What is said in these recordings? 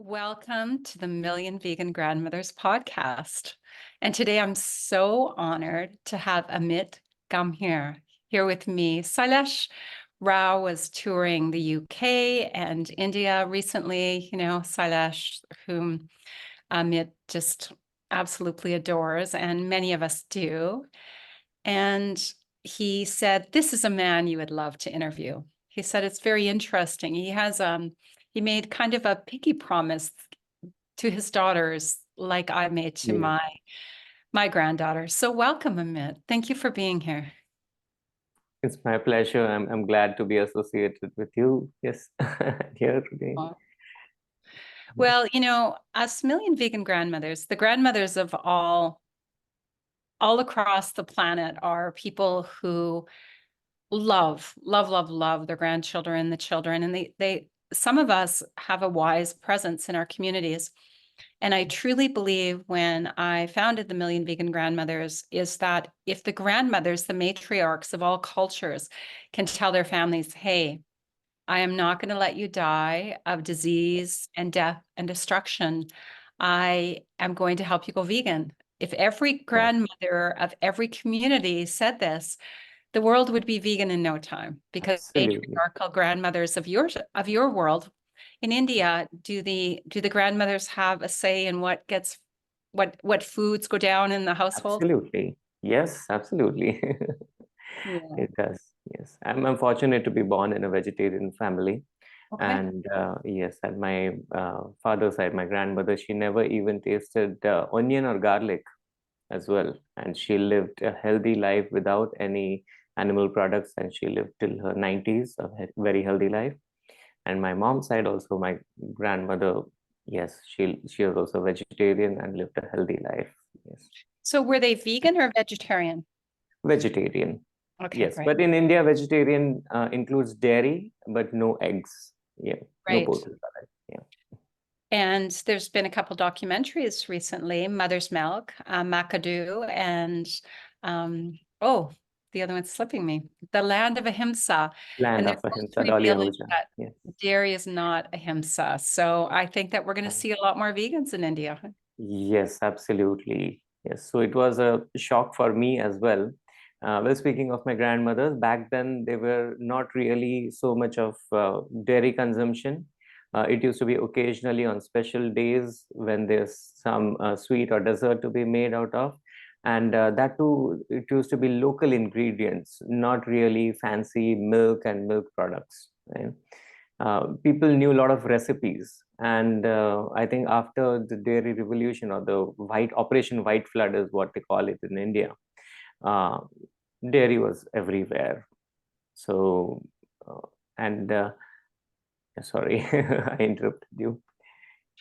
Welcome to the Million Vegan Grandmothers podcast. And today I'm so honored to have Amit Gambhir here with me. Sailesh Rao was touring the UK and India recently. Sailesh, whom Amit just absolutely adores, and many of us do. And he said, "This is a man you would love to interview." He said, "It's very interesting. He made kind of a pinky promise to his daughters, like I made to Yeah, my granddaughter." So welcome, Amit. Thank you for being here. it's my pleasure. I'm glad to be associated with you. Yes, here today. Well, us Million Vegan Grandmothers, the grandmothers of all across the planet are people who love their grandchildren, the children, and they some of us have a wise presence in our communities. And I truly believe when I founded the Million Vegan Grandmothers is that if the grandmothers, the matriarchs of all cultures, can tell their families, "Hey, I am not going to let you die of disease and death and destruction. I am going to help you go vegan." If every Right. grandmother of every community said this, the world would be vegan in no time, because Absolutely. matriarchal grandmothers of your world in India, do the grandmothers have a say in what foods go down in the household? Absolutely. Yes, absolutely. Yeah. It does. Yes. I'm fortunate to be born in a vegetarian family. Okay. And yes, at my father's side, my grandmother, she never even tasted onion or garlic as well. And she lived a healthy life without any animal products. And she lived till her 90s, a very healthy life. And my mom's side also, my grandmother, yes, she was also vegetarian and lived a healthy life. Yes, So were they vegan or vegetarian? vegetarian. Okay, Yes, great. but in India, vegetarian includes dairy, but no eggs. Yeah, no Right. poultry product. Yeah. And there's been a couple documentaries recently, Mother's Milk, Macadoo, and the other one's slipping me, The Land of Ahimsa. And Land they're of both Ahimsa, Dolly revealing Ahuja. that Yes. dairy is not ahimsa. So I think that we're going to see a lot more vegans in India. Yes, absolutely. Yes. So it was a shock for me as well. Well, speaking of my grandmothers, back then they were not really so much of dairy consumption. It used to be occasionally on special days when there's some sweet or dessert to be made out of. And that too, it used to be local ingredients, not really fancy milk and milk products. Right? People knew a lot of recipes, and I think after the dairy revolution, or the white operation white flood is what they call it in India, uh, dairy was everywhere. So uh, and sorry, I interrupted you.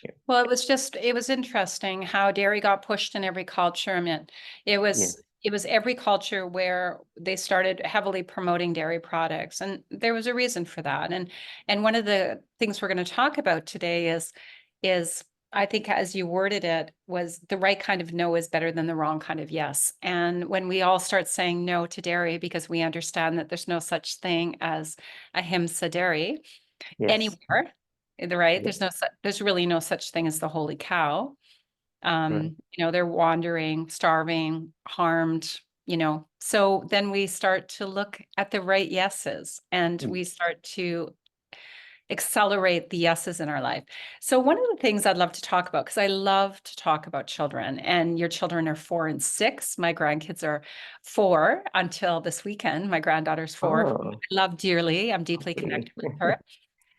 Yeah. Well, it was interesting how dairy got pushed in every culture. I mean, it Yeah. was it was every culture where they started heavily promoting dairy products, and there was a reason for that. And one of the things we're going to talk about today is I think, as you worded it, was the right kind of no is better than the wrong kind of yes. And when we all start saying no to dairy because we understand that there's no such thing as ahimsa dairy Yes. anywhere, right? Yeah. There's really no such thing as the holy cow. Right. They're wandering, starving, harmed, So then we start to look at the right yeses, and Mm. we start to accelerate the yeses in our life. So one of the things I'd love to talk about, because I love to talk about children, and your children are 4 and 6. My grandkids are 4 until this weekend. My granddaughter's 4, whom Oh, I love dearly. I'm deeply okay. connected with her.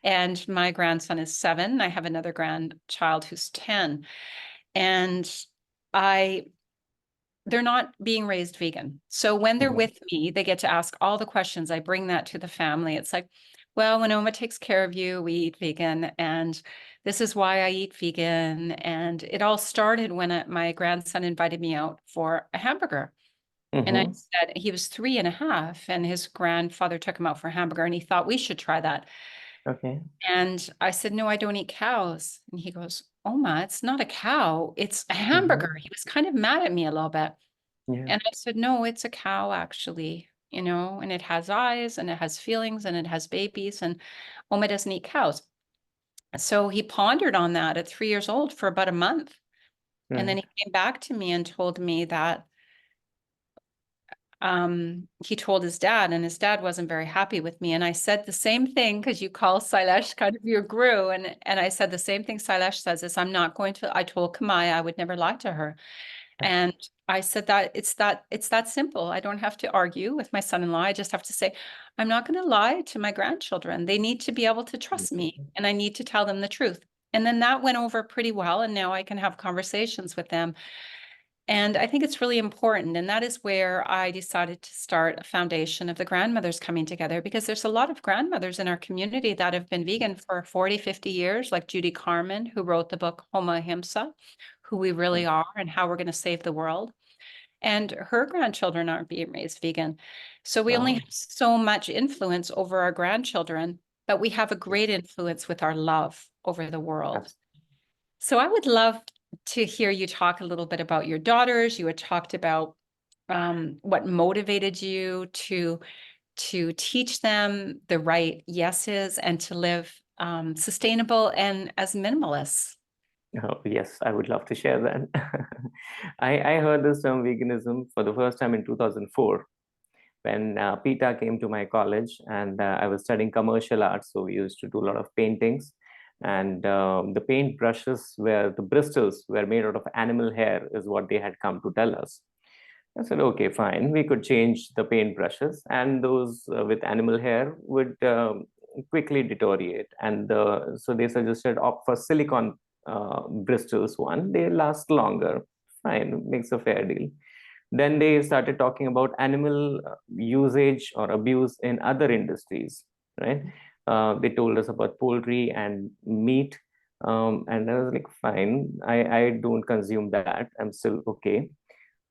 And my grandson is 7. I have another grandchild who's 10. And I they're not being raised vegan. So when they're Mhm. with me, they get to ask all the questions. I bring that to the family. It's like, "Well, when Oma takes care of you, we eat vegan. And this is why I eat vegan." And it all started when my grandson invited me out for a hamburger. And I Mhm. said, he was 3 and a half, and his grandfather took him out for a hamburger, and he thought we should try that. Okay. And I said, "No, I don't eat cows." And he goes, "Oma, it's not a cow, it's a hamburger." Mhm. He was kind of mad at me a little bit. Yeah. And I said, "No, it's a cow, actually, and it has eyes and it has feelings and it has babies, and Oma doesn't eat cows." So he pondered on that at 3 years old for about a month. And then Right. he came back to me and told me that he told his dad, and his dad wasn't very happy with me. And I said the same thing, because you call Sailesh kind of your guru. And I said the same thing Sailesh says is, I'm not going to, I told Kamaya I would never lie to her. And I said that it's that simple. I don't have to argue with my son-in-law. I just have to say, I'm not going to lie to my grandchildren. They need to be able to trust me, and I need to tell them the truth. And then that went over pretty well. And now I can have conversations with them. And I think it's really important. And that is where I decided to start a foundation of the grandmothers coming together, because there's a lot of grandmothers in our community that have been vegan for 40, 50 years, like Judy Carmen, who wrote the book Homo Ahimsa, Who We Really Are and How We're going to Save the World. And her grandchildren aren't being raised vegan. So we only Wow. have so much influence over our grandchildren, but we have a great influence with our love over the world. So I would love to hear you talk a little bit about your daughters. You had talked about what motivated you to teach them the right yeses and to live sustainable and as minimalists. Oh, yes, I would love to share that. I heard this term veganism for the first time in 2004 when Peter came to my college, and I was studying commercial arts. So we used to do a lot of paintings, and the paint brushes were the bristles were made out of animal hair, is what they had come to tell us. I said, okay, fine. We could change the paint brushes, and those with animal hair would quickly deteriorate. And so they suggested opt for silicone bristles one. They last longer. Fine, makes a fair deal. Then they started talking about animal usage or abuse in other industries, right? They told us about poultry and meat. And I was like, fine, I don't consume that. I'm still okay.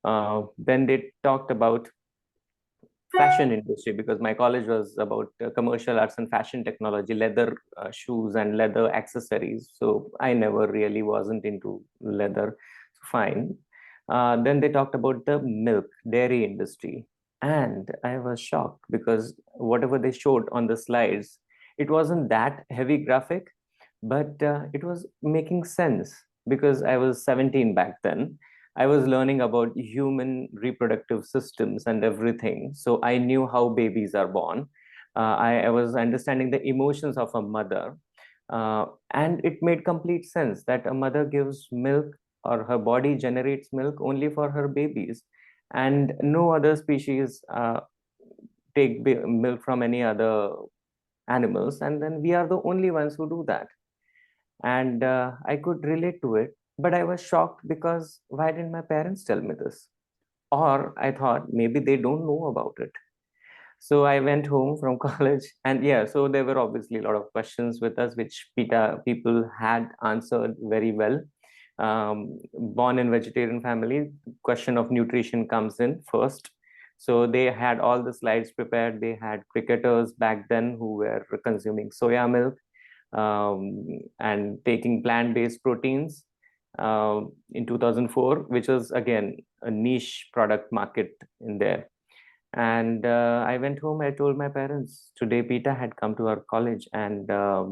Then they talked about fashion industry, because my college was about commercial arts and fashion technology, leather shoes and leather accessories. So I never really wasn't into leather. Fine. Then they talked about the milk dairy industry, and I was shocked because whatever they showed on the slides, it wasn't that heavy graphic, but it was making sense because I was 17 back then. I was learning about human reproductive systems and everything. So I knew how babies are born. I was understanding the emotions of a mother. And it made complete sense that a mother gives milk, or her body generates milk only for her babies. And no other species take milk from any other animals. And then we are the only ones who do that. And I could relate to it. But I was shocked because why didn't my parents tell me this? Or I thought maybe they don't know about it. So I went home from college, and yeah, so there were obviously a lot of questions with us, which people had answered very well. Born in vegetarian family, question of nutrition comes in first. So they had all the slides prepared. They had cricketers back then who were consuming soya milk, and taking plant-based proteins in 2004, which was again a niche product market in there. And I went home. I told my parents today PETA had come to our college, and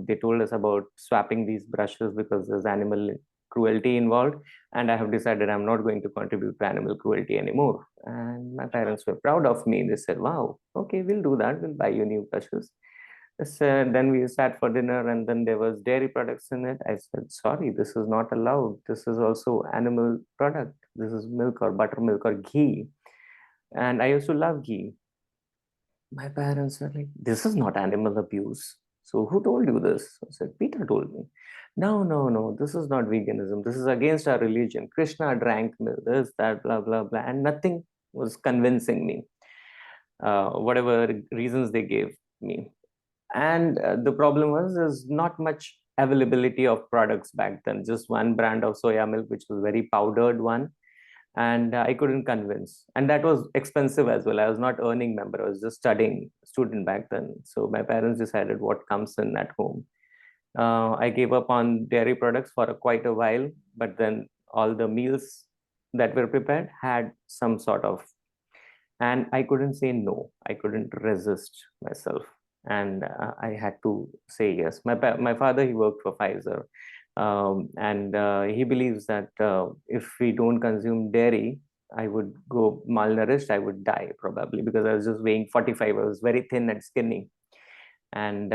they told us about swapping these brushes because there's animal cruelty involved. And I have decided I'm not going to contribute to animal cruelty anymore. And my parents were proud of me. They said, wow, okay, we'll do that. We'll buy you new brushes. Then we sat for dinner, and then there was dairy products in it. I said, sorry, this is not allowed. This is also animal product. This is milk or buttermilk or ghee. And I used to love ghee. My parents were like, this is not animal abuse. So who told you this? I said, Peter told me. No, no, no, this is not veganism. This is against our religion. Krishna drank milk, this, that, blah, blah, blah. And nothing was convincing me, whatever reasons they gave me. And the problem was there's not much availability of products back then. Just one brand of soya milk, which was very powdered one, and I couldn't convince. And that was expensive as well. I was not earning member. I was just studying student back then. So my parents decided what comes in at home. I gave up on dairy products for quite a while, but then all the meals that were prepared had some sort of, and I couldn't say no. I couldn't resist myself. and I had to say yes. My father, he worked for Pfizer, and he believes that if we don't consume dairy, I would go malnourished. I would die probably, because I was just weighing 45. I was very thin and skinny, and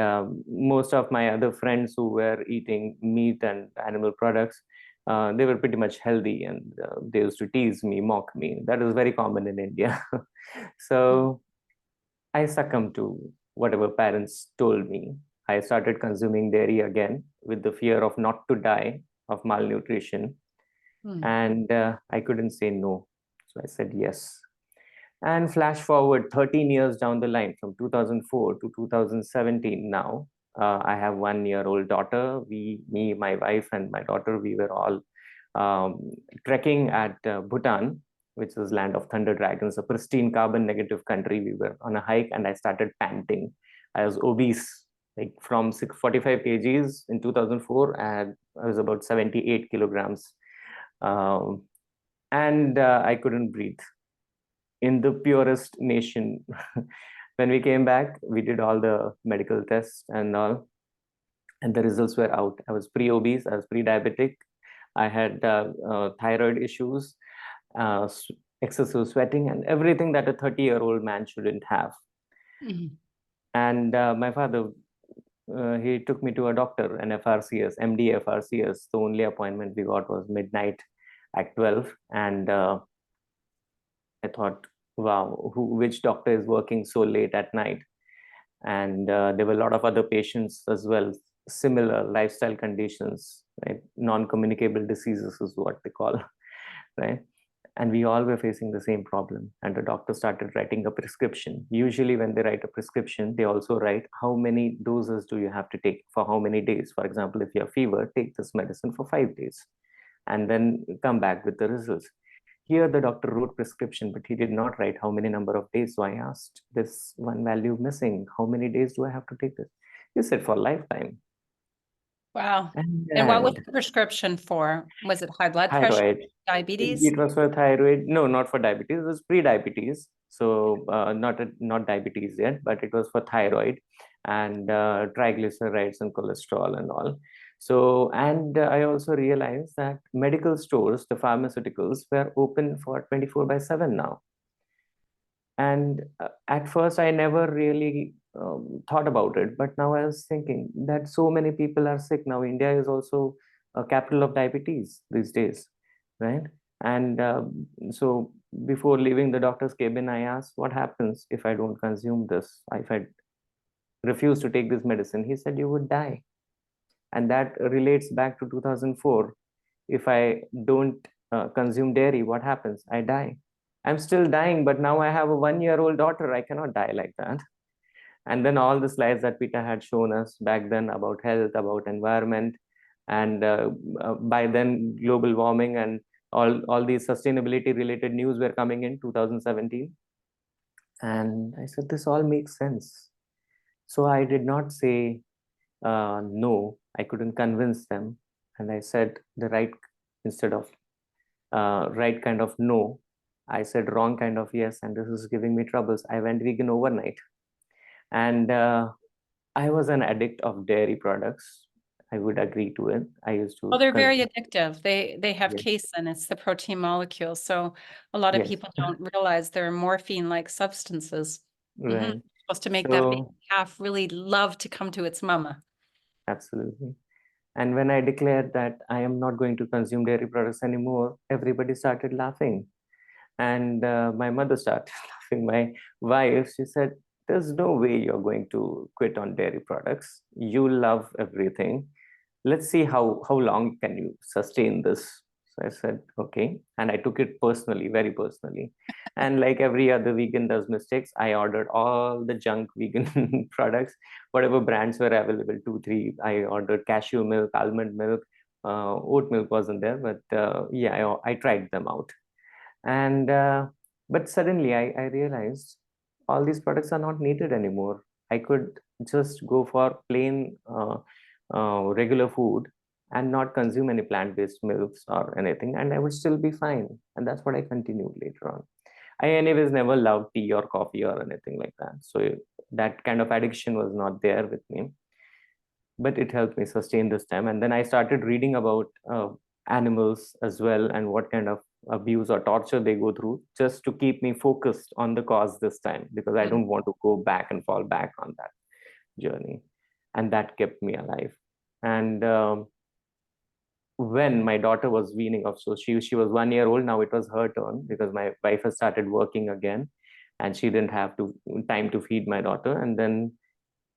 most of my other friends who were eating meat and animal products, they were pretty much healthy, and they used to tease me, mock me. That is very common in India. So I succumbed to whatever parents told me. I started consuming dairy again with the fear of not to die of malnutrition, Mm. and I couldn't say no, so I said yes. And flash forward 13 years down the line, from 2004 to 2017 now, I have 1-year-old daughter. Me, my wife, and my daughter, we were all trekking at Bhutan, which is land of thunder dragons, a pristine carbon negative country. We were on a hike, and I started panting. I was obese, like from 645 kgs in 2004, and I was about 78 kilograms. Um, and I couldn't breathe in the purest nation. When we came back, we did all the medical tests and all, and the results were out. I was pre-obese, I was pre-diabetic, I had thyroid issues, uh, excessive sweating, and everything that a 30-year-old man shouldn't have. Mm. And my father, he took me to a doctor, an FRCS, MD FRCS. The only appointment we got was midnight at 12, and I thought, wow, which doctor is working so late at night? And there were a lot of other patients as well, similar lifestyle conditions, right? Non-communicable diseases is what they call, right? And we all were facing the same problem. And the doctor started writing a prescription. Usually, when they write a prescription, they also write how many doses do you have to take for how many days. For example, if you have fever, take this medicine for 5 days, and then come back with the results. Here, the doctor wrote prescription, but he did not write how many number of days. So I asked, this one value missing. How many days do I have to take this? He said for lifetime. Wow. And what was And the prescription for? Was it high blood pressure, thyroid. diabetes? It was for thyroid. No, not for diabetes. It was pre-diabetes. So not diabetes yet, but it was for thyroid and triglycerides and cholesterol and all. So, and I also realized that medical stores, the pharmaceuticals, were open for 24/7 now. And at first, I never really thought about it. But now I was thinking that so many people are sick now. India is also a capital of diabetes these days, right? And so before leaving the doctor's cabin, I asked, what happens if I don't consume this? If I refuse to take this medicine? He said, you would die. And that relates back to 2004. If I don't consume dairy, what happens? I die. I'm still dying, but now I have a 1-year-old daughter. I cannot die like that. And then all the slides that Peter had shown us back then about health, about environment, and by then global warming and all these sustainability related news were coming in 2017. And I said, this all makes sense. So I did not say no. I couldn't convince them. And I said the right instead of right kind of no. I said wrong kind of yes, and this is giving me troubles. I went vegan overnight, and I was an addict of dairy products. I would agree to it. I used Well, to they're very consume. addictive. They have Yes, casein, it's the protein molecule. So a lot of yes, people don't realize they're morphine-like substances. right. Supposed to make that baby So calf really love to come to its mama. absolutely. And when I declared that I am not going to consume dairy products anymore, everybody started laughing. And my mother started laughing. My wife, she said, there's no way you're going to quit on dairy products. You love everything. Let's see how long can you sustain this. So I said, okay. And I took it personally, very personally. And like every other vegan does mistakes, I ordered all the junk vegan products, whatever brands were available, two, three. I ordered cashew milk, almond milk, oat milk wasn't there, but yeah, I tried them out. And but suddenly I realized all these products are not needed anymore. I could just go for plain regular food and not consume any plant-based milks or anything, and I would still be fine. And that's what I continued later on. I anyways never loved tea or coffee or anything like that. So that kind of addiction was not there with me, but it helped me sustain this time. And then I started reading about animals as well, and what kind of abuse or torture they go through, just to keep me focused on the cause this time, because I Mm. don't want to go back and fall back on that journey. And that kept me alive. And when my daughter was weaning off, so she was 1 year old, now it was her turn, because my wife has started working again, and she didn't have to time to feed my daughter. And then,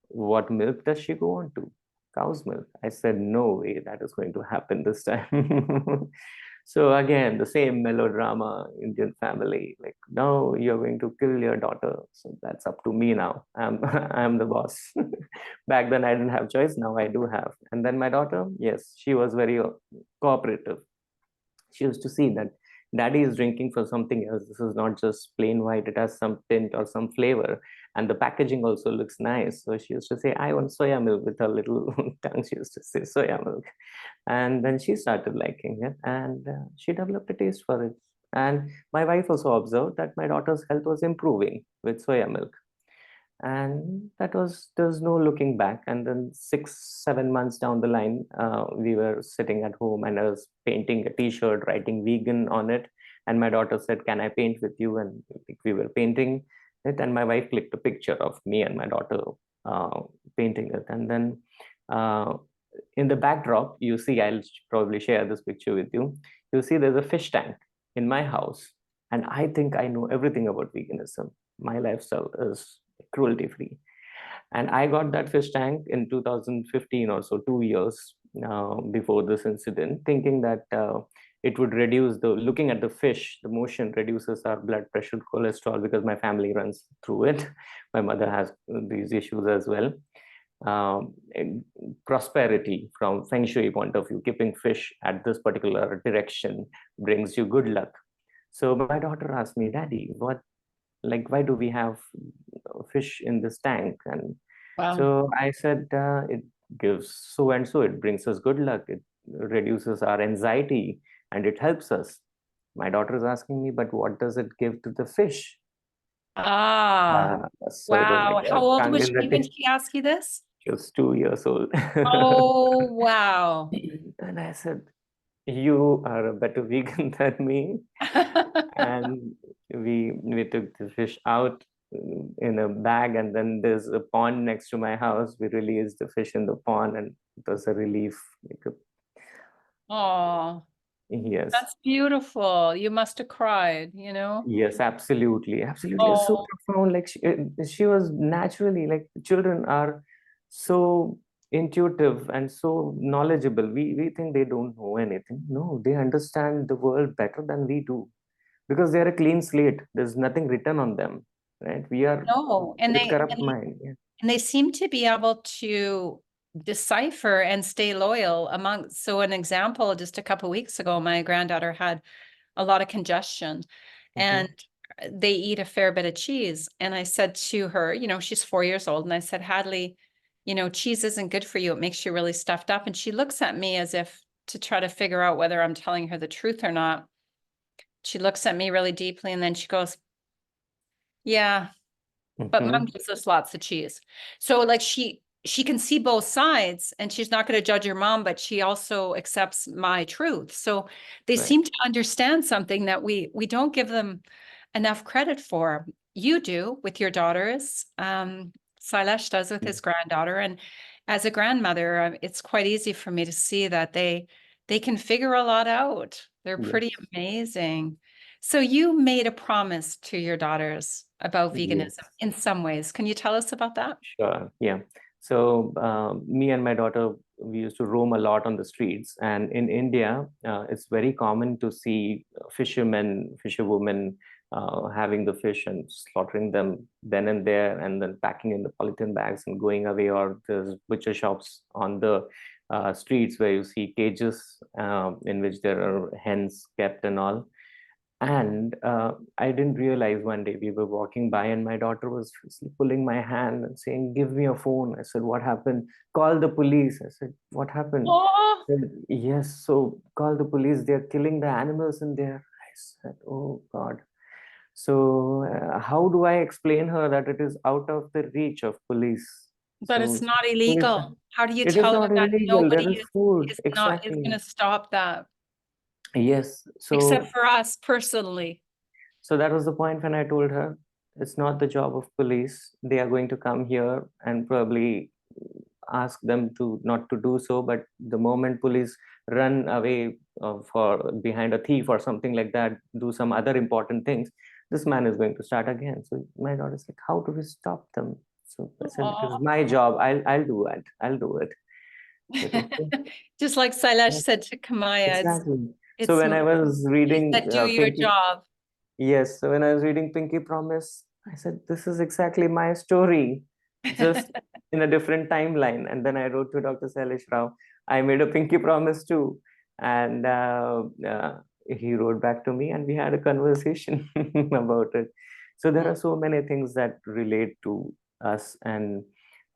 what milk does she go on to? Cow's milk. I said, no way that is going to happen this time. So again, the same melodrama, Indian family, like, no, you're going to kill your daughter. So that's up to me now. I'm the boss. Back then I didn't have choice. Now I do have. And then my daughter, yes, she was very cooperative. She used to see that daddy is drinking for something else. This is not just plain white, it has some tint or some flavor. And the packaging also looks nice. So she used to say, I want soya milk, with her little tongue. She used to say soya milk. And then she started liking it, and she developed a taste for it. And my wife also observed that my daughter's health was improving with soya milk, and that was, there's no looking back. And then 6 7 months down the line, we were sitting at home, and I was painting a t-shirt, writing vegan on it. And my daughter said, can I paint with you? And we were painting it, and my wife clicked a picture of me and my daughter uh, painting it. And then uh, in the backdrop, you see, I'll probably share this picture with you. You see there's a fish tank in my house, and I think I know everything about veganism. My lifestyle is cruelty free. And I got that fish tank in 2015, or so, 2 years before this incident, thinking that it would reduce the, looking at the fish, the motion reduces our blood pressure, cholesterol, because my family runs through it. My mother has these issues as well. um, Prosperity from feng shui point of view, keeping fish at this particular direction brings you good luck. So my daughter asked me, daddy, what, like, why do we have fish in this tank? And Wow. so I said, it gives so and so, it brings us good luck, it reduces our anxiety, and it helps us. My daughter is asking me, but what does it give to the fish? Ah, So it was like wow. How a old tongue was in the she when tip. she asked you this? She was 2 years old. Oh, wow. And I said, you are a better vegan than me. And we took the fish out in a bag, and then there's a pond next to my house. We released the fish in the pond, and it was a relief. Oh, Yes. that's beautiful. You must have cried, you know? Yes, absolutely. Absolutely. It's so Oh, profound. Like she was naturally, like, children are so intuitive and so knowledgeable. We think they don't know anything. No, they understand the world better than we do, because they're a clean slate. There's nothing written on them, right? We are no. And with they corrupt and mind. Yeah. And they seem to be able to decipher and stay loyal among. So, an example, just a couple weeks ago, my granddaughter had a lot of congestion Mhm. and they eat a fair bit of cheese. And I said to her, she's 4 years old, and I said, Hadley, cheese isn't good for you. It makes you really stuffed up. And she looks at me as if to try to figure out whether I'm telling her the truth or not. She looks at me really deeply and then she goes, yeah, but mom Mhm. gives us lots of cheese. So like she can see both sides and she's not going to judge your mom, but she also accepts my truth. So they Right. seem to understand something that we don't give them enough credit for. You do with your daughters. Sailesh does with his granddaughter. And as a grandmother, it's quite easy for me to see that they can figure a lot out. They're pretty Yes. amazing. So you made a promise to your daughters about veganism Yes. in some ways. Can you tell us about that? Sure. Yeah. So me and my daughter, we used to roam a lot on the streets. And in India, it's very common to see fishermen, fisherwomen having the fish and slaughtering them then and there, and then packing in the polythene bags and going away. Or there's butcher shops on the streets where you see cages in which there are hens kept and all. And I didn't realize, one day we were walking by, and my daughter was pulling my hand and saying, give me a phone. I said, what happened? Call the police. I said, what happened? Oh, She said, yes, so call the police. They're killing the animals in there. I said, oh God. So how do I explain her that it is out of the reach of police? But it's So not police, illegal. How do you it is tell them not that illegal. There nobody is food. is going Exactly. to stop that, Yes. except So for us personally? so that was the point when I told her it's not the job of police. They are going to come here and probably ask them to not to do so. But the moment police run away for behind a thief or something like that, do some other important things, this man is going to start again. So my daughter's like, how do we stop them? So I said, it is Oh. my job. I'll do it. I'll do it. But okay. Just like Sailesh Yes, said to Kamaya, exactly. So it's when I was he reading said, do your Pinky, job. yes, so when I was reading Pinky Promise, I said, this is exactly my story, just in a different timeline. And then I wrote to Dr. Sailesh Rao, I made a Pinky Promise too. And he wrote back to me and we had a conversation about it. So there are so many things that relate to us. And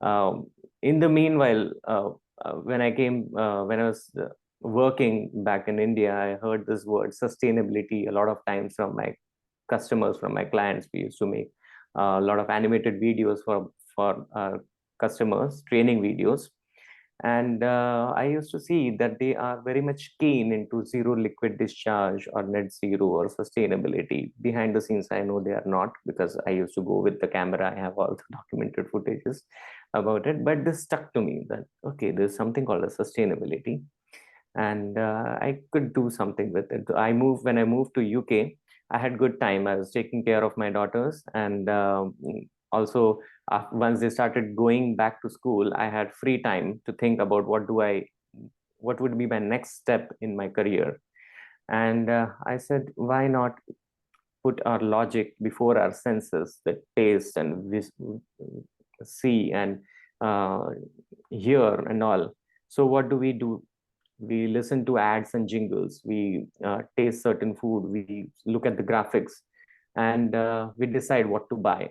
um, in the meanwhile, when I was working back in India, I heard this word sustainability a lot of times from my customers, from my clients. We used to make a lot of animated videos for our customers, training videos. And I used to see that they are very much keen into zero liquid discharge or net zero or sustainability. Behind the scenes, I know they are not, because I used to go with the camera. I have all the documented footages about it. But this stuck to me that, okay, there's something called a sustainability, and I could do something with it. When I moved to UK, I had good time. I was taking care of my daughters, and also once they started going back to school, I had free time to think about what would be my next step in my career. And I said, why not put our logic before our senses, the taste and see and uh, hear and all. So what do? We listen to ads and jingles, we taste certain food, we look at the graphics, and we decide what to buy,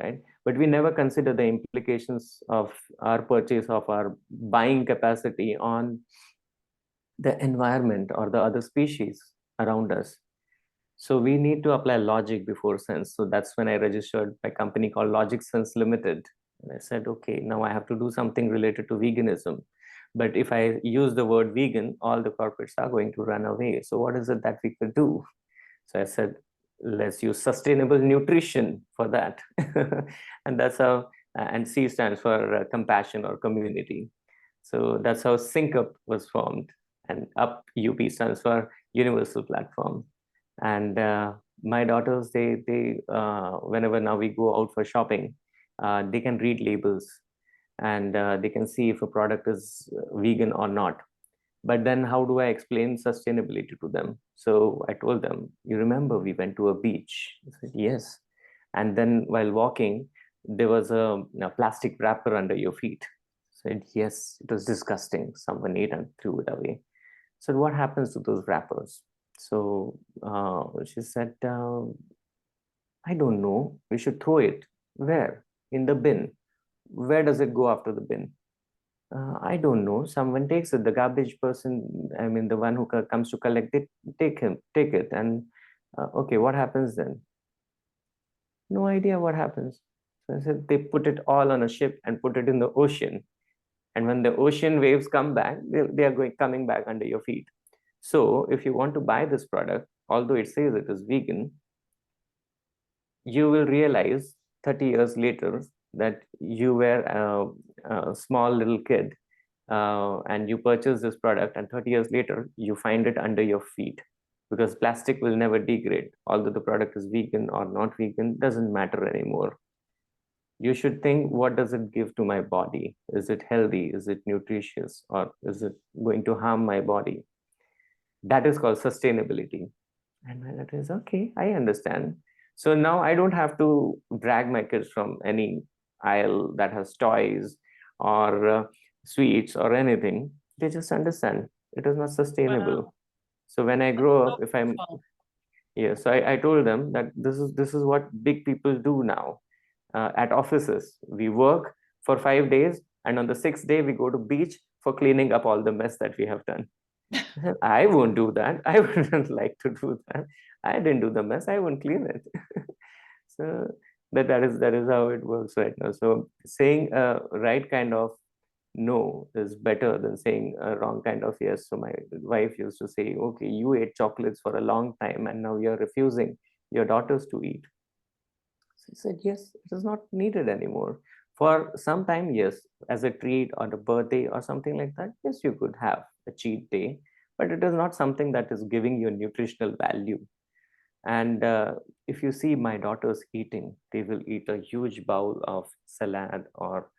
right? But we never consider the implications of our purchase, of our buying capacity on the environment or the other species around us. So we need to apply logic before sense. So that's when I registered my company called Logic Sense Limited. And I said, okay, now I have to do something related to veganism. But if I use the word vegan, all the corporates are going to run away. So what is it that we could do? So I said, let's use sustainable nutrition for that. And that's how, and C stands for compassion or community. So that's how Sync Up was formed. And UP, UP stands for Universal Platform. And my daughters, they whenever now we go out for shopping, they can read labels, and they can see if a product is vegan or not. But then how do I explain sustainability to them? So I told them, you remember we went to a beach? I said, yes. And then while walking, there was a plastic wrapper under your feet. I said, yes, it was disgusting. Someone ate and threw it away. So what happens to those wrappers? So she said, I don't know. We should throw it. Where? In the bin. Where does it go after the bin? I don't know. Someone takes it. The garbage person, I mean, the one who comes to collect it, take it. And okay, what happens then? No idea what happens. So I said, they put it all on a ship and put it in the ocean. And when the ocean waves come back, they are coming back under your feet. So if you want to buy this product, although it says it is vegan, you will realize 30 years later that you were a small little kid, and you purchase this product, and 30 years later you find it under your feet, because plastic will never degrade. Although the product is vegan or not vegan, doesn't matter anymore. You should think, what does it give to my body? Is it healthy? Is it nutritious? Or is it going to harm my body? That is called sustainability. And my daughter is, okay, I understand. So now I don't have to drag my kids from any aisle that has toys or sweets or anything. They just understand it is not sustainable. Wow. So when I grow So up, if I'm, beautiful. yeah, so I told them that this is what big people do now. At offices, we work for 5 days, and on the sixth day we go to beach for cleaning up all the mess that we have done. I won't do that. I wouldn't like to do that. I didn't do the mess. I won't clean it. So that is how it works right now. So saying a right kind of no is better than saying a wrong kind of yes. So my wife used to say, okay, you ate chocolates for a long time and now you're refusing your daughters to eat. So I said, yes, it is not needed anymore. For some time, yes, as a treat or a birthday or something like that, yes, you could have a cheat day, but it is not something that is giving you nutritional value. And if you see my daughters eating, they will eat a huge bowl of salad or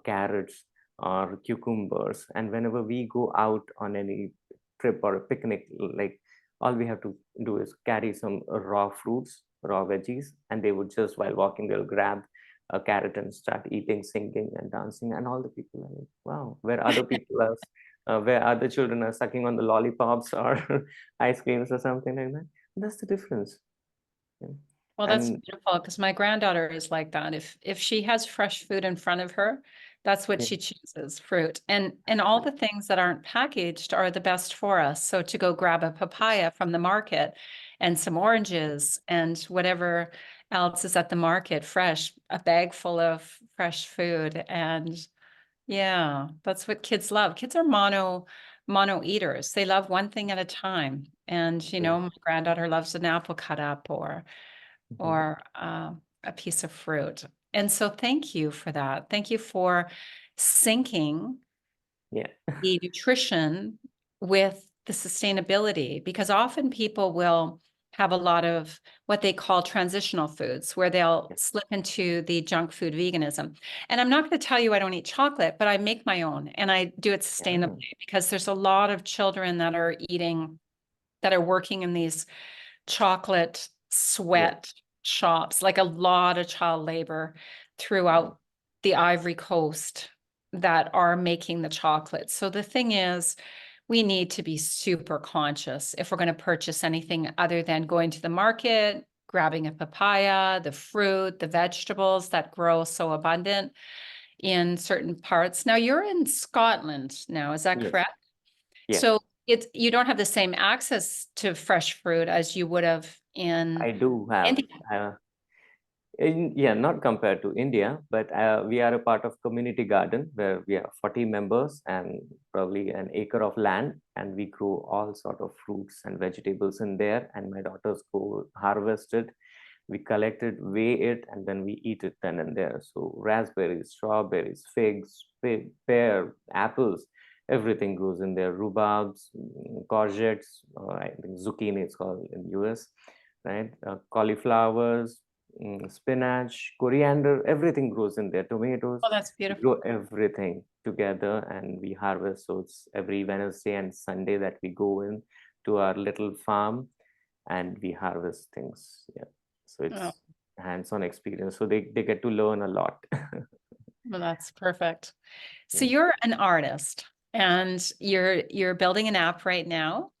carrots or cucumbers. And whenever we go out on any trip or a picnic, like all we have to do is carry some raw fruits, raw veggies, and they would just while walking, they'll grab a carrot and start eating, singing, and dancing. And all the people are like, wow, where other children are sucking on the lollipops or ice creams or something like that. That's the difference. Yeah. Well, that's And beautiful because my granddaughter is like that. If she has fresh food in front of her, that's what yeah, she chooses, fruit. And all the things that aren't packaged are the best for us. So to go grab a papaya from the market and some oranges and whatever else is at the market, fresh, a bag full of fresh food. And yeah, that's what kids love. Kids are mono eaters. They love one thing at a time. And true. my granddaughter loves an apple cut up Mhm. or a piece of fruit. And so thank you for that. Thank you for syncing Yeah, the nutrition with the sustainability, because often people will have a lot of what they call transitional foods where they'll yeah, slip into the junk food veganism. And I'm not going to tell you I don't eat chocolate, but I make my own and I do it yeah, sustainably because there's a lot of children that are eating, that are working in these chocolate yeah, sweat shops, like a lot of child labor yeah, throughout the Ivory Coast that are making the chocolate. So the thing is, we need to be super conscious if we're going to purchase anything other than going to the market, grabbing a papaya, the fruit, the vegetables that grow so abundant in certain parts. Now you're in Scotland now, is that yes, correct? yes. So you don't have the same access to fresh fruit as you would have in I do have. India. Uh, yeah, not compared to India, but we are a part of community garden where we are 40 members and probably an acre of land, and we grow all sort of fruits and vegetables in there. And my daughters go harvest it, we collect it, weigh it, and then we eat it then and there. So raspberries, strawberries, figs, pear, apples, everything grows in there. Rhubarbs, courgettes, I think zucchini it's called in US, right? Cauliflowers, spinach, coriander, everything grows in there. Tomatoes, Oh, that's we beautiful. grow everything together and we harvest. So it's every Wednesday and Sunday that we go in to our little farm and we harvest things. Yeah. So Oh, it's hands-on experience. So they get to learn a lot. well, that's perfect. So Yeah. you're an artist and you're building an app right now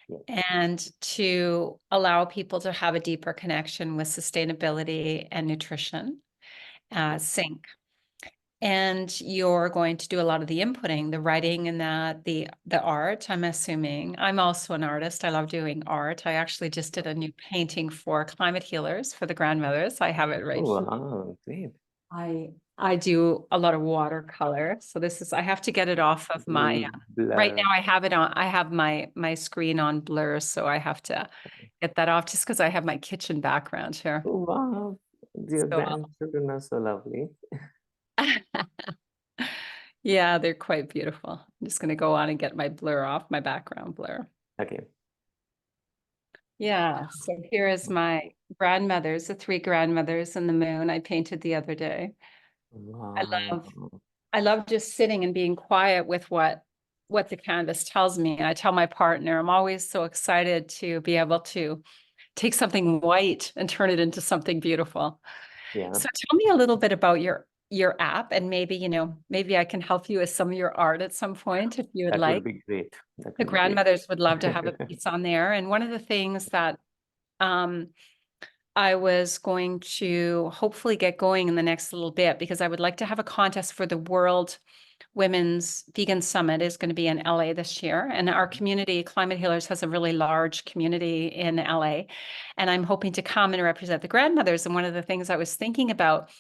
Yeah. and to allow people to have a deeper connection with sustainability and nutrition, Yeah. sync. And you're going to do a lot of the inputting, the writing and the art, I'm assuming. I'm also an artist. I love doing art. I actually just did a new painting for climate healers for the grandmothers. I have it right Oh, here. wow, great. I do a lot of watercolor. So I have to get it off of my, Will right blur. now I have it on, I have my screen on blur. So I have to get that off just because I have my kitchen background here. Oh, wow. Your So grandchildren are so lovely. yeah, they're quite beautiful. I'm just going to go on and get my blur off, my background blur. Okay. Yeah, so here is my grandmothers, the three grandmothers in the moon I painted the other day. I love Wow. I love just sitting and being quiet with what the canvas tells me. And I tell my partner, I'm always so excited to be able to take something white and turn it into something beautiful. Yeah, So tell me a little bit about your app and maybe, maybe I can help you with some of your art at some point if you would that would like. be great. That The would be great. grandmothers would love to have a piece on there. And one of the things that um, I was going to hopefully get going in the next little bit because I would like to have a contest for the world Women's Vegan Summit is going to be in LA this year. And our community, Climate Healers, has a really large community in LA. And I'm hoping to come and represent the grandmothers. And one of the things I was thinking about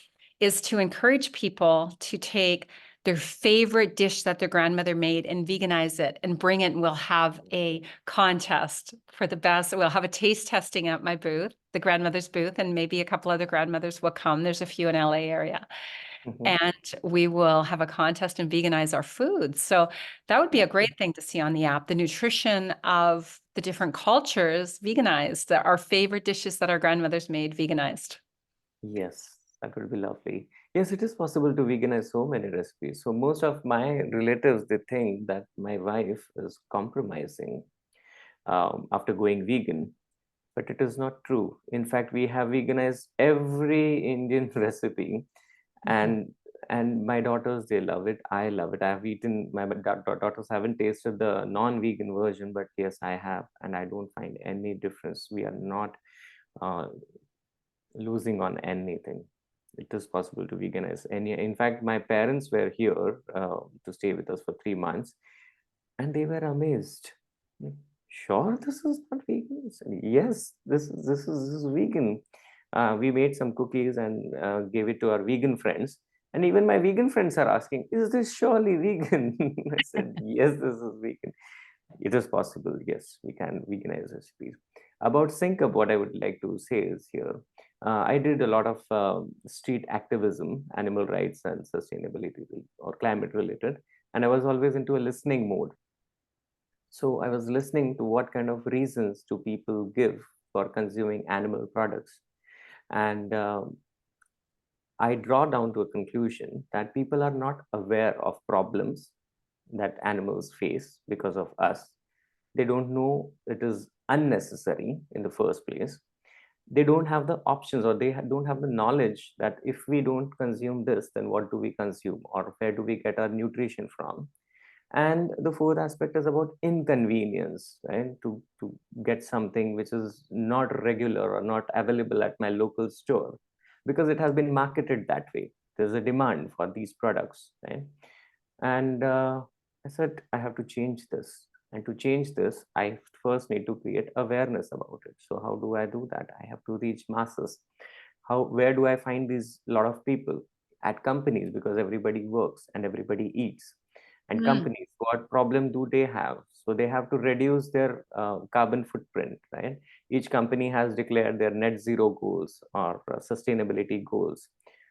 is to encourage people to take their favorite dish that their grandmother made and veganize it and bring it. And we'll have a contest for the best. We'll have a taste testing at my booth, the grandmother's booth, and maybe a couple other grandmothers will come. There's a few in LA area. And we will have a contest and veganize our food. So that would be a great thing to see on the app, the nutrition of the different cultures veganized, our favorite dishes that our grandmothers made veganized. Yes, that would be lovely. Yes, it is possible to veganize so many recipes. So most of my relatives, they think that my wife is compromising after going vegan, but it is not true. In fact, we have veganized every Indian recipe, and my daughters, they love it. I love it. I've eaten, my daughters haven't tasted the non-vegan version, but yes, I have, and I don't find any difference. We are not uh, losing on anything. It is possible to veganize any. In fact, my parents were here to stay with us for 3 months, and they were amazed. Like, sure, this is not vegan. I said, yes, this is vegan. We made some cookies and gave it to our vegan friends. And even my vegan friends are asking, is this surely vegan? I said, yes, this is vegan. It is possible. Yes, we can veganize recipes. About Sync Up, what I would like to say is here, I did a lot of street activism, animal rights and sustainability or climate related, and I was always into a listening mode. So I was listening to what kind of reasons do people give for consuming animal products, and I draw down to a conclusion that people are not aware of problems that animals face because of us. They don't know it is unnecessary in the first place. They don't have the options, or they don't have the knowledge that if we don't consume this, then what do we consume, or where do we get our nutrition from? And the fourth aspect is about inconvenience, right? To get something which is not regular or not available at my local store because it has been marketed that way. There's a demand for these products, right? And I said, I have to change this. And to change this, I first need to create awareness about it. So how do I do that? I have to reach masses. Where do I find these lot of people? At companies, because everybody works and everybody eats. And companies, what problem do they have? So they have to reduce their carbon footprint, right? Each company has declared their net zero goals or sustainability goals.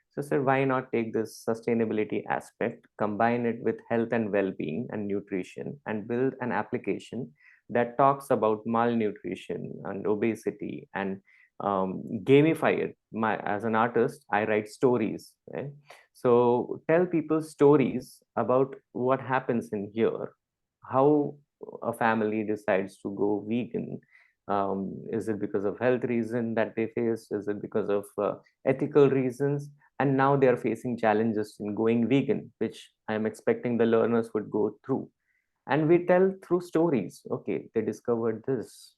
So, sir, why not take this sustainability aspect, combine it with health and well-being and nutrition, and build an application that talks about malnutrition and obesity and gamify it. As an artist, I write stories, right? So tell people stories about what happens in here, how a family decides to go vegan. Is it because of health reason that they face? Is it because of ethical reasons? And now they are facing challenges in going vegan, which I am expecting the learners would go through. And we tell through stories. Okay, they discovered this.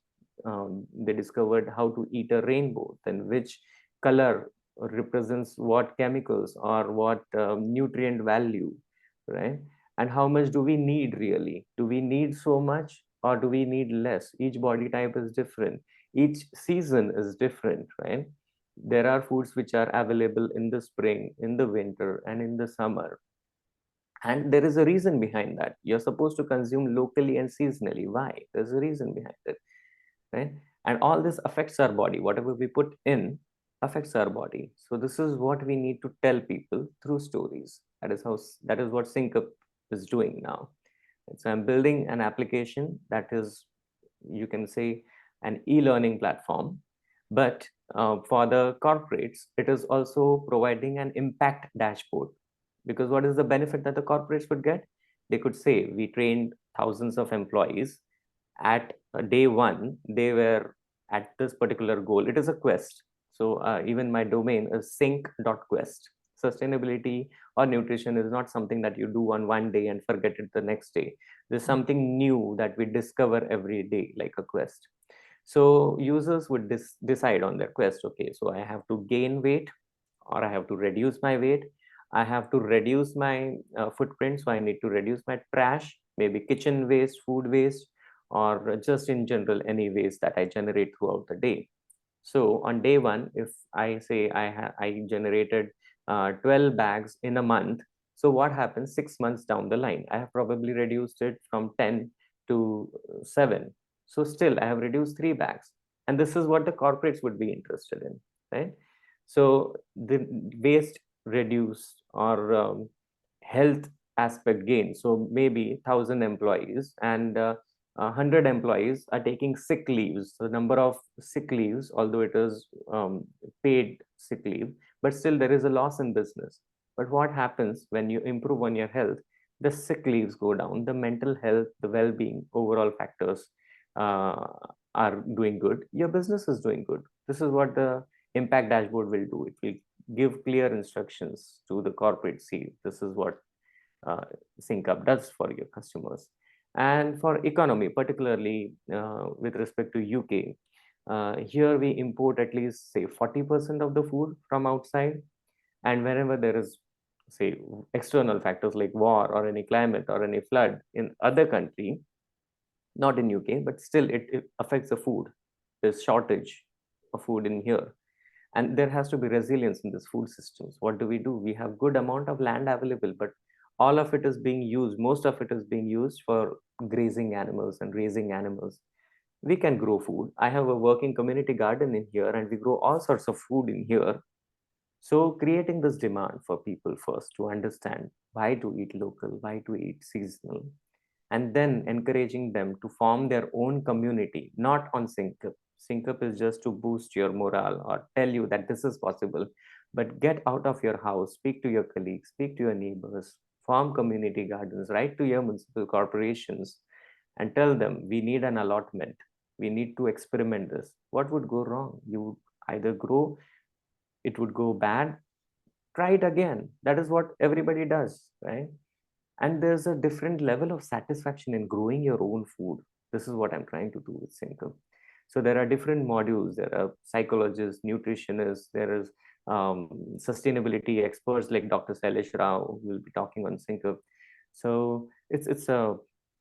They discovered how to eat a rainbow. Then which color represents what chemicals or what nutrient value, right? And how much do we need really? Do we need so much or do we need less? Each body type is different. Each season is different, right? There are foods which are available in the spring, in the winter, and in the summer. And there is a reason behind that. You're supposed to consume locally and seasonally. Why? There's a reason behind it, right? And all this affects our body. Whatever we put in affects our body. So this is what we need to tell people through stories. That is what SyncUp is doing now. And so I'm building an application that is, you can say, an e-learning platform, but for the corporates, it is also providing an impact dashboard. Because what is the benefit that the corporates would get? They could say, we trained thousands of employees. At day one, they were at this particular goal. It is a quest. So even my domain is sync.quest. Sustainability or nutrition is not something that you do on one day and forget it the next day. There's something new that we discover every day, like a quest. So users would decide on their quest. Okay, so I have to gain weight or I have to reduce my weight. I have to reduce my footprint. So I need to reduce my trash, maybe kitchen waste, food waste, or just in general, any waste that I generate throughout the day. So on day one, if I say I generated 12 bags in a month, so what happens 6 months down the line? I have probably reduced it from 10 to 7. So still I have reduced 3 bags. And this is what the corporates would be interested in, right? So the waste reduced or health aspect gain. So maybe 1,000 employees and 100 employees are taking sick leaves. So the number of sick leaves, although it is paid sick leave, but still there is a loss in business. But what happens when you improve on your health? The sick leaves go down, the mental health, the well-being, overall factors uh, are doing good. Your business is doing good. This is what the impact dashboard will do. It will give clear instructions to the corporate. See, this is what uh, sync up does for your customers. And for economy, particularly with respect to UK, here we import at least say 40% of the food from outside. And whenever there is say external factors like war or any climate or any flood in other country, not in UK, but still it affects the food. There's shortage of food in here, and there has to be resilience in this food systems. What do? We have good amount of land available, but all of it is being used, most of it is being used for grazing animals and raising animals. We can grow food. I have a working community garden in here, and we grow all sorts of food in here. So creating this demand for people first to understand why to eat local, why to eat seasonal, and then encouraging them to form their own community, not on sync up. Sync up is just to boost your morale or tell you that this is possible, but get out of your house, speak to your colleagues, speak to your neighbors, form community gardens, write to your municipal corporations, and tell them we need an allotment. We need to experiment this. What would go wrong? You would either grow, it would go bad, try it again. That is what everybody does, right? And there's a different level of satisfaction in growing your own food. This is what I'm trying to do with Sync. So there are different modules. There are psychologists, nutritionists, there is sustainability experts like Dr. Sailesh Rao who will be talking on Sync. So it's a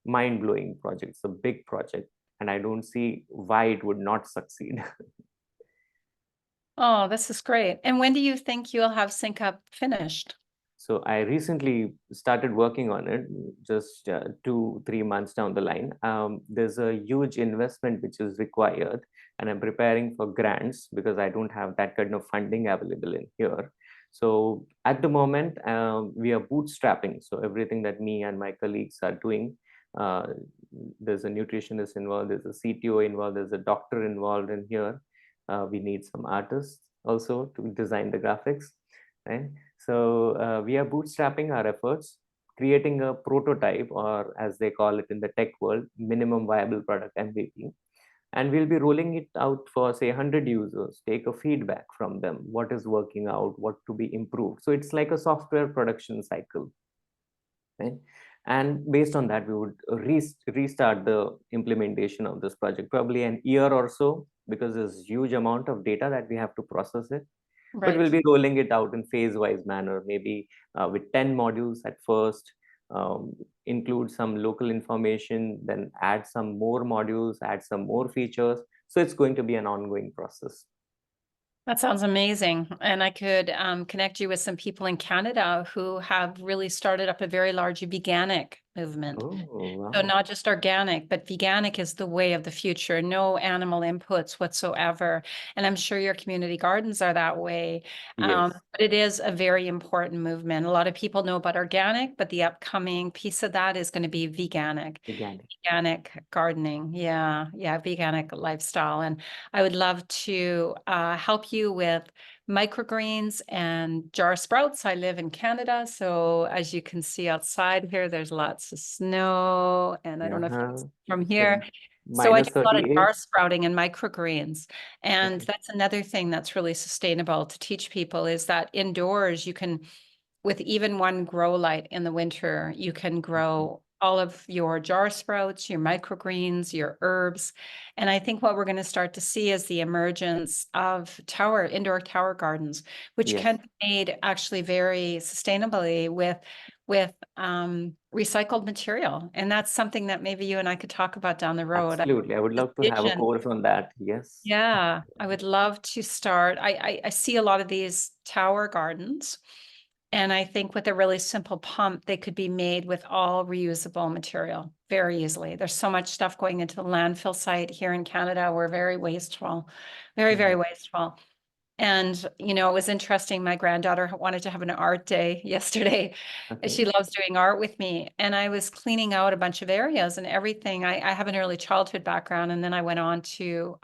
mind-blowing project. It's a big project, and I don't see why it would not succeed. Oh, this is great. And when do you think you'll have Sync Up finished? So I recently started working on it, just 2 3 months down the line. There's a huge investment which is required, and I'm preparing for grants because I don't have that kind of funding available in here. So at the moment, we are bootstrapping. So everything that me and my colleagues are doing, uh, there's a nutritionist involved, there's a CTO involved, there's a doctor involved in here. We need some artists also to design the graphics, right? So we are bootstrapping our efforts, creating a prototype, or as they call it in the tech world, minimum viable product MVP. And we'll be rolling it out for say 100 users, take a feedback from them, what is working out, what to be improved. So it's like a software production cycle, right? And based on that, we would restart the implementation of this project, probably an year or so, because there's huge amount of data that we have to process it. But we'll Right. be rolling it out in phase-wise manner, maybe with 10 modules at first, include some local information, then add some more modules, add some more features. So it's going to be an ongoing process. That sounds amazing. And I could connect you with some people in Canada who have really started up a very large veganic movement. Oh, So wow. not just organic, but veganic is the way of the future. No animal inputs whatsoever. And I'm sure your community gardens are that way. Yes, But it is a very important movement. A lot of people know about organic, but the upcoming piece of that is going to be veganic. organic. Veganic gardening. Yeah. Yeah. Veganic lifestyle. And I would love to help you with microgreens and jar sprouts. I live in Canada. So as you can see outside here, there's lots of snow. And I don't know if Uh-huh. it's from So here. So I do minus a lot of jar 38. sprouting and microgreens. And Okay. that's another thing that's really sustainable to teach people is that indoors you can, with even one grow light in the winter, you can Mhm. grow all of your jar sprouts, your microgreens, your herbs. And I think what we're going to start to see is the emergence of indoor tower gardens, which Yes, can be made actually very sustainably with recycled material. And that's something that maybe you and I could talk about down the road. absolutely. I would This love to have a vision. course on that. Yes. Yeah, I would love to start. I see a lot of these tower gardens, and I think with a really simple pump, they could be made with all reusable material very easily. There's so much stuff going into the landfill site here in Canada. We're very wasteful, very, very Mhm. wasteful. And, it was interesting. My granddaughter wanted to have an art day yesterday. Okay. She loves doing art with me. And I was cleaning out a bunch of areas and everything. I have an early childhood background, and then I went on to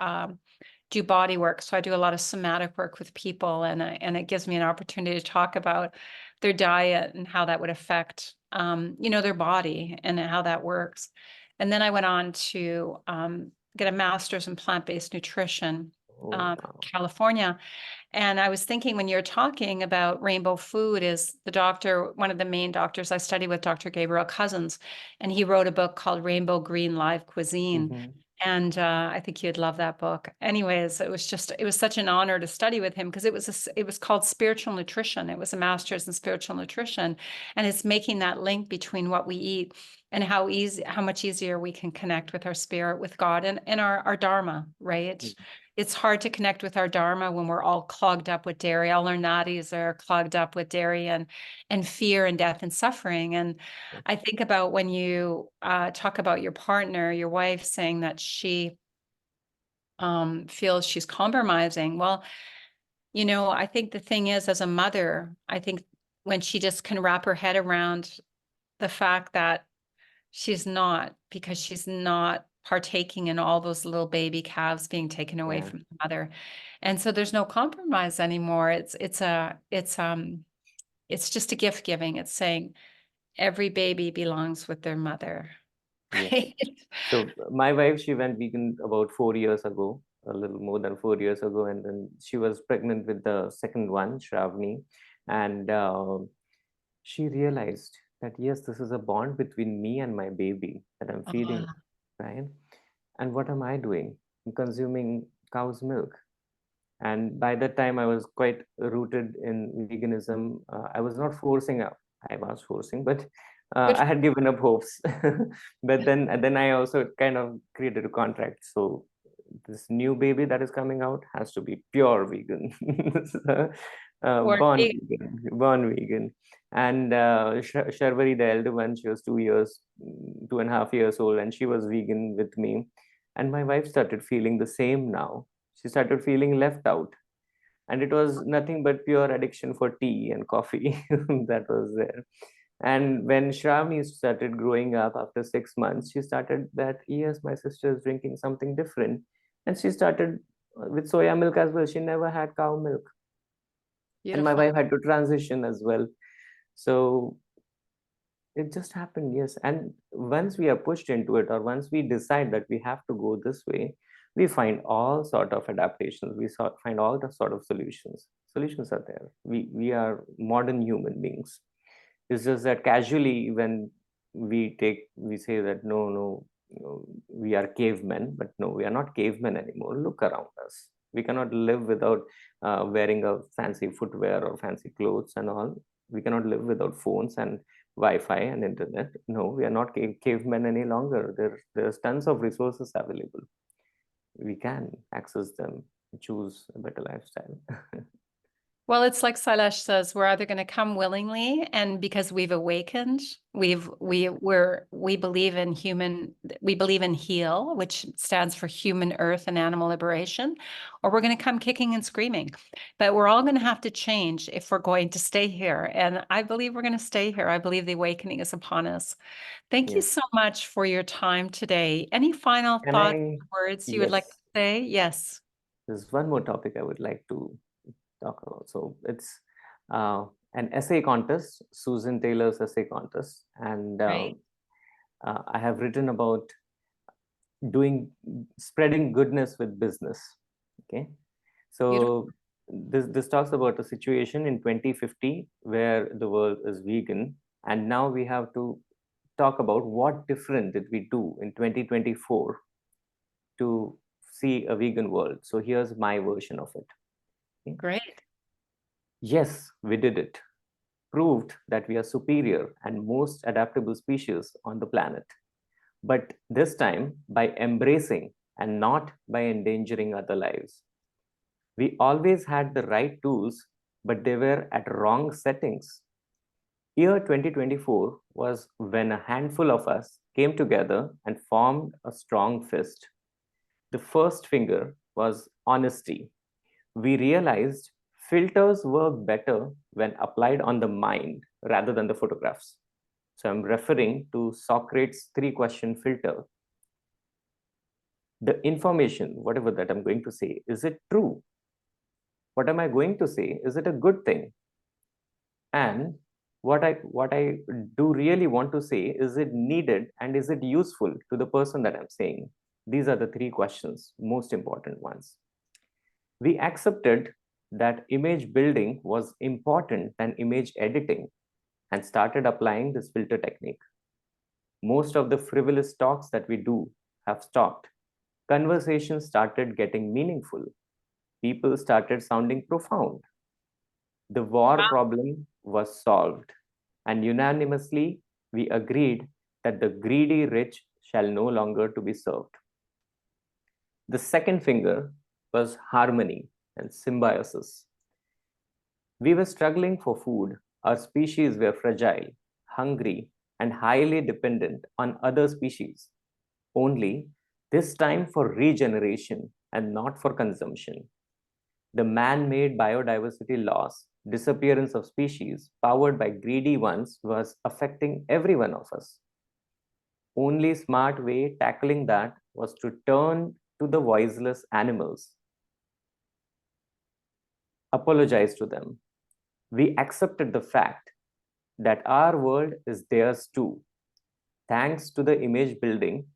do body work. So I do a lot of somatic work with people, and it gives me an opportunity to talk about their diet and how that would affect, their body and how that works. And then I went on to get a master's in plant-based nutrition, Oh, wow. California. And I was thinking when you're talking about rainbow food is one of the main doctors I study with, Dr. Gabriel Cousins, and he wrote a book called Rainbow Green Live Cuisine. Mhm. And I think you'd love that book. Anyways, it was such an honor to study with him because it was called spiritual nutrition. It was a master's in spiritual nutrition. And it's making that link between what we eat and how much easier we can connect with our spirit, with God and our Dharma, right? Mm. It's hard to connect with our Dharma when we're all clogged up with dairy. All our nadis are clogged up with dairy and fear and death and suffering. And I think about when you talk about your partner, your wife saying that she feels she's compromising. Well, I think the thing is, as a mother, I think when she just can wrap her head around the fact that she's not, because she's not partaking in all those little baby calves being taken away Yeah. from the mother. And so there's no compromise anymore. It's just a gift giving. It's saying every baby belongs with their mother. Yes. Right? So my wife, she went vegan about 4 years ago, a little more than 4 years ago, and then she was pregnant with the second one, Shravani, and she realized that yes, this is a bond between me and my baby that I'm feeding, Ah, right? And what am I doing? I'm consuming cow's milk. And by that time, I was quite rooted in veganism. I was not forcing up. I was forcing, but good. I had given up hopes. But then I also kind of created a contract. So this new baby that is coming out has to be pure vegan. So, Or born vegan, born vegan. And Sharvari, the elder one, she was 2 years, 2.5 years old, and she was vegan with me. And my wife started feeling the same now. She started feeling left out, and it was nothing but pure addiction for tea and coffee that was there. And when Shravani started growing up after 6 months, she started that, yes, my sister is drinking something different. And she started with soya milk as well. She never had cow milk. And my beautiful. wife had to transition as well. So it just happened, yes. And once we are pushed into it, or once we decide that we have to go this way, we find all sort of adaptations. Find all the sort of solutions. Solutions are there. We are modern human beings. It's just that casually, when we say that no, no, we are cavemen, but no, we are not cavemen anymore. Look around us. We cannot live without wearing a fancy footwear or fancy clothes and all. We cannot live without phones and Wi-Fi and internet. No, we are not cavemen any longer. There's tons of resources available. We can access them, choose a better lifestyle. Well, it's like Sailesh says, we're either going to come willingly, and because we've awakened, we believe in we believe in HEAL, which stands for Human, Earth, and Animal Liberation, or we're going to come kicking and screaming. But we're all going to have to change if we're going to stay here. And I believe we're going to stay here. I believe the awakening is upon us. Thank you Yes. so much for your time today. Any final Can thoughts, I? words you would like to Yes. say? Yes. There's one more topic I would like to talk about. So it's uh, an essay contest, Susan Taylor's essay contest, and Right. I have written about doing spreading goodness with business. Okay, Beautiful. so this talks about a situation in 2050 where the world is vegan, and now we have to talk about what different did we do in 2024 to see a vegan world. So here's my version of it. Okay. Great. Yes, we did it. Proved that we are superior and most adaptable species on the planet. But this time by embracing and not by endangering other lives. We always had the right tools, but they were at wrong settings. Year 2024 was when a handful of us came together and formed a strong fist. The first finger was honesty. We realized filters work better when applied on the mind rather than the photographs. So I'm referring to Socrates' three-question filter. The information, whatever that I'm going to say, is it true? What am I going to say? Is it a good thing? And what I do really want to say, is it needed and is it useful to the person that I'm saying? These are the three questions, most important ones. We accepted that image building was important than image editing and started applying this filter technique. Most of the frivolous talks that we do have stopped. Conversations started getting meaningful. People started sounding profound. The war problem was solved, and unanimously we agreed that the greedy rich shall no longer to be served. The second finger was harmony and symbiosis. We were struggling for food. Our species were fragile, hungry, and highly dependent on other species. Only this time for regeneration and not for consumption. The man made biodiversity loss, disappearance of species powered by greedy ones was affecting every one of us. Only smart way tackling that was to turn to the voiceless animals, apologize to them. We accepted the fact that our world is theirs too. Thanks to the image building,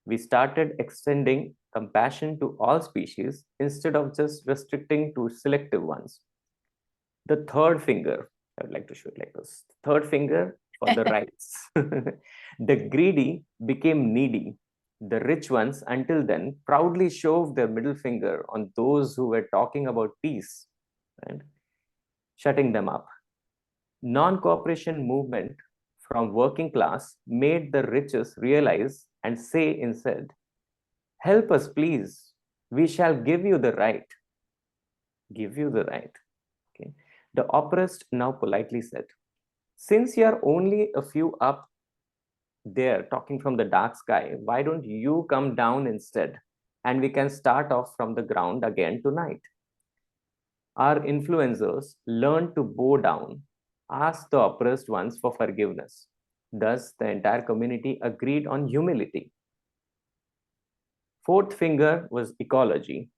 we started extending compassion to all species instead of just restricting to selective ones. The third finger, I would like to show it like this. Third finger for the rights. The greedy became needy. The rich ones, until then, proudly shoved their middle finger on those who were talking about peace, and shutting them up. Non-cooperation movement from working class made the richest realize and say instead, help us please, we shall give you the right. Give you the right. Okay. The oppressed now politely said, since you are only a few up there talking from the dark sky, why don't you come down instead? And we can start off from the ground again tonight. Our influencers learned to bow down, ask the oppressed ones for forgiveness. Thus, the entire community agreed on humility. Fourth finger was ecology.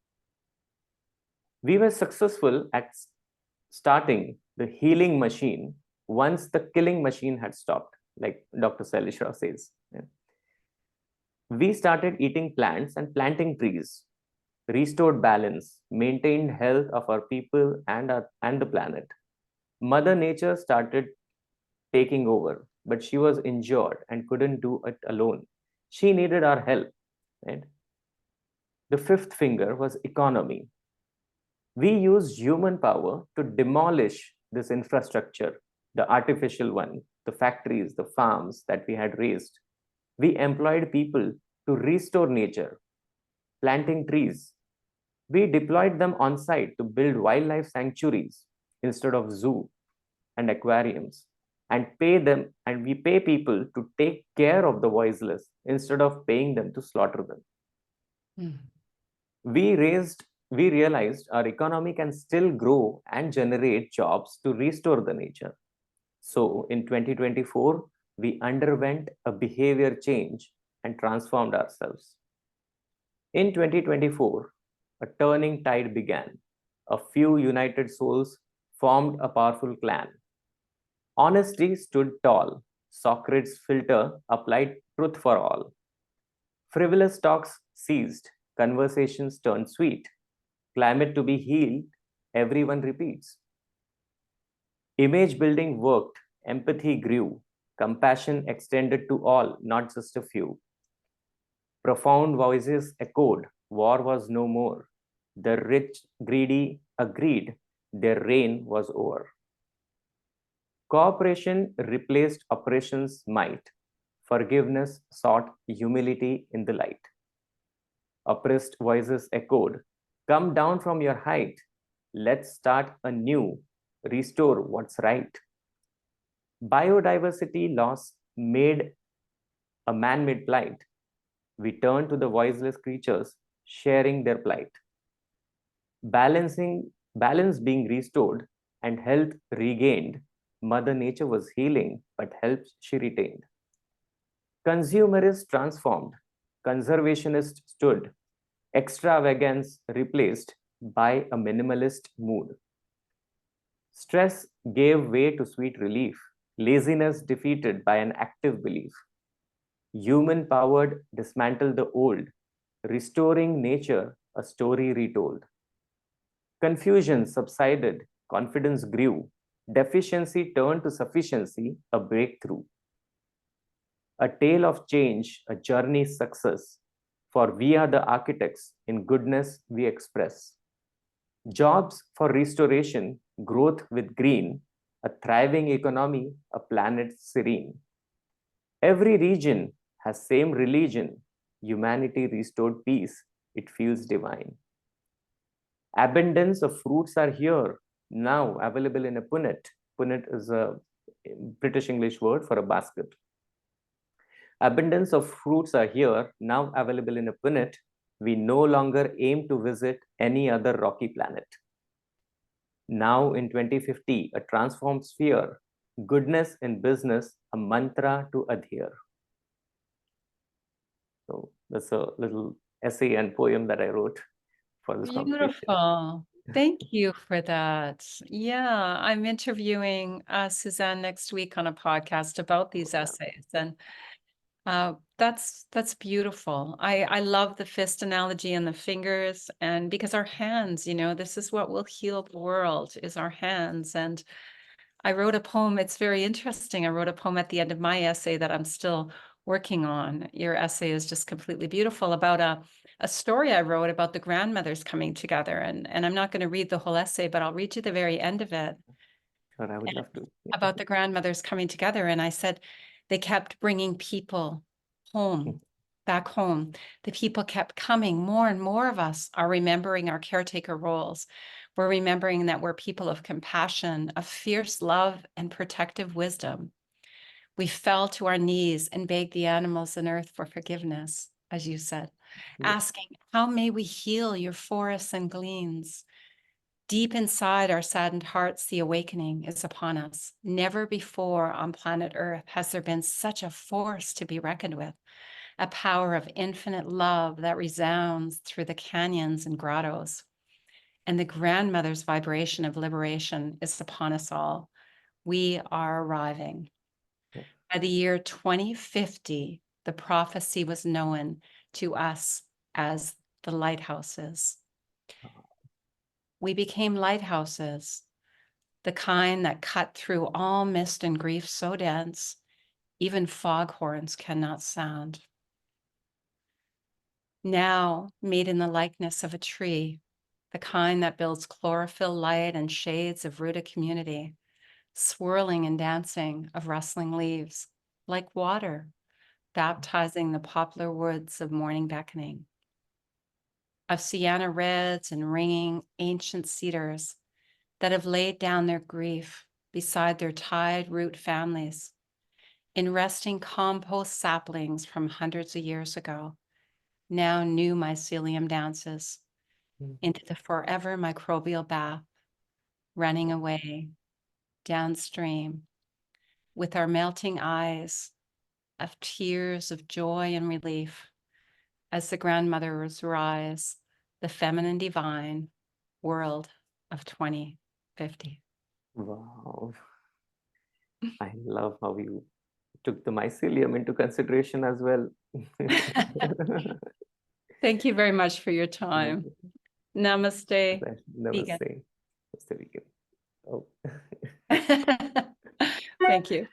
We were successful at starting the healing machine once the killing machine had stopped, like Dr. Salisha says. Yeah. We started eating plants and planting trees, restored balance, maintained health of our people and the planet. Mother Nature started taking over, but she was injured and couldn't do it alone. She needed our help. Right? The fifth finger was economy. We used human power to demolish this infrastructure, the artificial one, the factories, the farms that we had raised. We employed people to restore nature, planting trees. We deployed them on site to build wildlife sanctuaries instead of zoo and aquariums, and we pay people to take care of the voiceless instead of paying them to slaughter them. Mm. We realized our economy can still grow and generate jobs to restore the nature. So in 2024, we underwent a behavior change and transformed ourselves. In 2024, a turning tide began. A few united souls formed a powerful clan. Honesty stood tall. Socrates' filter applied truth for all. Frivolous talks ceased. Conversations turned sweet. Climate to be healed, everyone repeats. Image building worked. Empathy grew. Compassion extended to all, not just a few. Profound voices echoed, war was no more. The rich, greedy agreed, their reign was over. Cooperation replaced oppression's might. Forgiveness sought humility in the light. Oppressed voices echoed, come down from your height. Let's start anew, restore what's right. Biodiversity loss made a man made plight. We turn to the voiceless creatures, sharing their plight. Balance being restored and health regained, Mother Nature was healing, but help she retained. Consumerist transformed, conservationist stood, extravagance replaced by a minimalist mood. Stress gave way to sweet relief, laziness defeated by an active belief. Human powered dismantled the old, restoring nature a story retold. Confusion subsided, confidence grew, deficiency turned to sufficiency, a breakthrough. A tale of change, a journey's success, for we are the architects, in goodness we express. Jobs for restoration, growth with green, a thriving economy, a planet serene. Every region has same religion, humanity restored peace, it feels divine. Abundance of fruits are here, now available in a punnet. Punnet is a British English word for a basket. Abundance of fruits are here, now available in a punnet. We no longer aim to visit any other rocky planet. Now in 2050, a transformed sphere, goodness in business, a mantra to adhere. So that's a little essay and poem that I wrote for this competition. Beautiful. Thank you for that. Yeah, I'm interviewing Suzanne next week on a podcast about these essays, and that's beautiful. I love the fist analogy and the fingers, and because our hands, this is what will heal the world is our hands. And I wrote a poem. It's very interesting. I wrote a poem at the end of my essay that I'm still working on. Your essay is just completely beautiful about a story I wrote about the grandmothers coming together. And I'm not going to read the whole essay, but I'll read you the very end of it. Sure, I would love to. About the grandmothers coming together. And I said, they kept bringing people home, back home. The people kept coming. More and more of us are remembering our caretaker roles. We're remembering that we're people of compassion, of fierce love and protective wisdom. We fell to our knees and begged the animals and earth for forgiveness, as you said, asking, how may we heal your forests and gleans? Deep inside our saddened hearts, the awakening is upon us. Never before on planet Earth has there been such a force to be reckoned with, a power of infinite love that resounds through the canyons and grottos. And the grandmother's vibration of liberation is upon us all. We are arriving. By the year 2050, the prophecy was known to us as the lighthouses. We became lighthouses, the kind that cut through all mist and grief so dense, even foghorns cannot sound. Now made in the likeness of a tree, the kind that builds chlorophyll light and shades of rooted community, swirling and dancing of rustling leaves, like water, baptizing the poplar woods of morning beckoning, of sienna reds and ringing ancient cedars that have laid down their grief beside their tied root families, in resting compost saplings from hundreds of years ago, now new mycelium dances into the forever microbial bath, running away downstream with our melting eyes of tears of joy and relief as the grandmothers rise, the feminine divine world of 2050. Wow. I love how you took the mycelium into consideration as well. Thank you very much for your time. Namaste. Namaste. Namaste, vegan. Oh. Thank you.